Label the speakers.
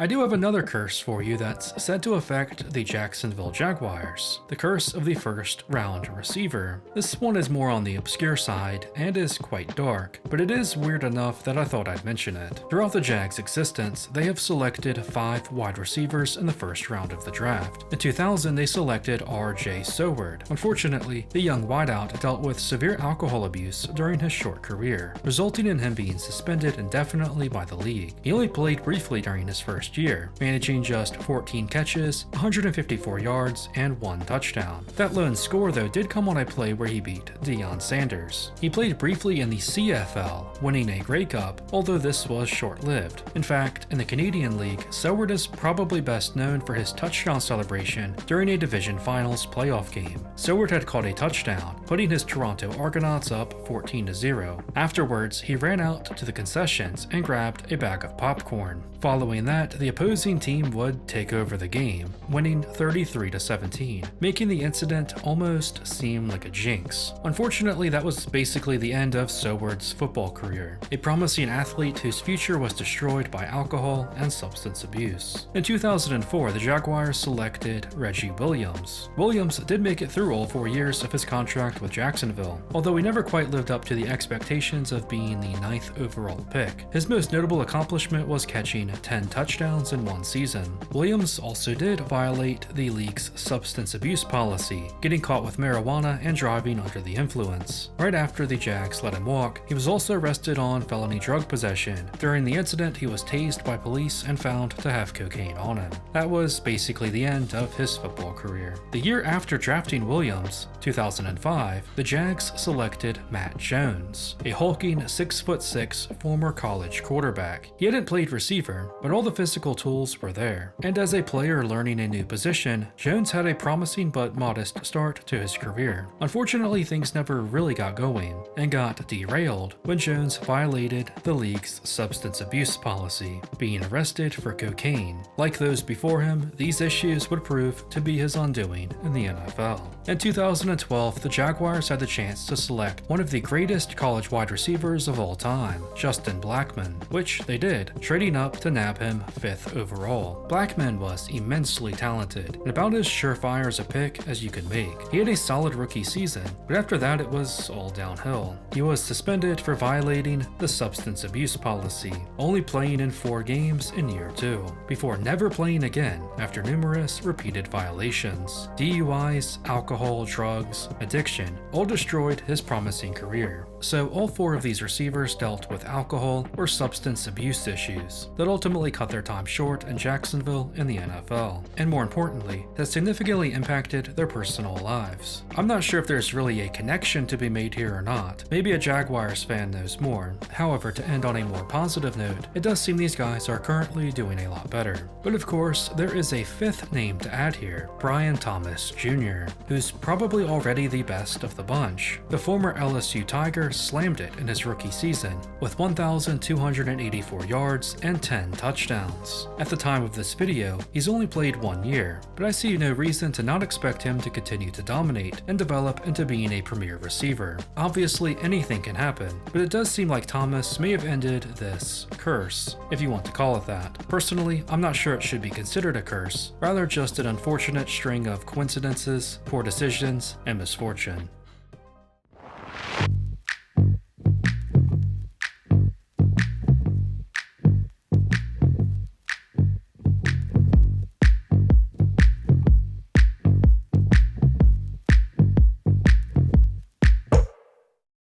Speaker 1: I do have another curse for you that's said to affect the Jacksonville Jaguars, the curse of the first round receiver. This one is more on the obscure side and is quite dark, but it is weird enough that I thought I'd mention it. Throughout the Jags' existence, they have selected 5 wide receivers in the first round of the draft. In 2000, they selected R.J. Soward. Unfortunately, the young wideout dealt with severe alcohol abuse during his short career, resulting in him being suspended indefinitely by the league. He only played briefly during his first year, managing just 14 catches, 154 yards, and 1 touchdown. That lone score though did come on a play where he beat Deion Sanders. He played briefly in the CFL, winning a Grey Cup, although this was short-lived. In fact, in the Canadian League, Soward is probably best known for his touchdown celebration during a Division Finals playoff game. Soward had caught a touchdown, putting his Toronto Argonauts up 14-0. Afterwards, he ran out to the concessions and grabbed a bag of popcorn. Following that, the opposing team would take over the game, winning 33-17, making the incident almost seem like a jinx. Unfortunately, that was basically the end of Soward's football career, a promising athlete whose future was destroyed by alcohol and substance abuse. In 2004, the Jaguars selected Reggie Williams. Williams did make it through all 4 years of his contract with Jacksonville, although he never quite lived up to the expectations of being the 9th overall pick. His most notable accomplishment was catching 10 touchdowns in 1 season. Williams also did violate the league's substance abuse policy, getting caught with marijuana and driving under the influence. Right after the Jags let him walk, he was also arrested on felony drug possession. During the incident, he was tased by police and found to have cocaine on him. That was basically the end of his football career. The year after drafting Williams, 2005, the Jags selected Matt Jones, a hulking 6'6" former college quarterback. He hadn't played receiver, but all the physical tools were there. And as a player learning a new position, Jones had a promising but modest start to his career. Unfortunately, things never really got going and got derailed when Jones violated the league's substance abuse policy, being arrested for cocaine. Like those before him, these issues would prove to be his undoing in the NFL. In 2012, the Jaguars had the chance to select one of the greatest college wide receivers of all time, Justin Blackmon, which they did, trading up to nab him 5th overall. Blackmon was immensely talented and about as surefire as a pick as you could make. He had a solid rookie season, but after that it was all downhill. He was suspended for violating the substance abuse policy, only playing in 4 games in year 2, before never playing again after numerous repeated violations. DUIs, alcohol, drugs, addiction all destroyed his promising career. So all 4 of these receivers dealt with alcohol or substance abuse issues that ultimately cut their time short in Jacksonville in the NFL, and more importantly, that significantly impacted their personal lives. I'm not sure if there's really a connection to be made here or not. Maybe a Jaguars fan knows more. However, to end on a more positive note, it does seem these guys are currently doing a lot better. But of course, there is a 5th name to add here, Brian Thomas Jr., who's probably already the best of the bunch. The former LSU Tiger slammed it in his rookie season with 1,284 yards and 10 touchdowns. At the time of this video, he's only played 1 year, but I see no reason to not expect him to continue to dominate and develop into being a premier receiver. Obviously, anything can happen, but it does seem like Thomas may have ended this curse, if you want to call it that. Personally, I'm not sure it should be considered a curse, rather just an unfortunate string of coincidences, poor decisions, and misfortune.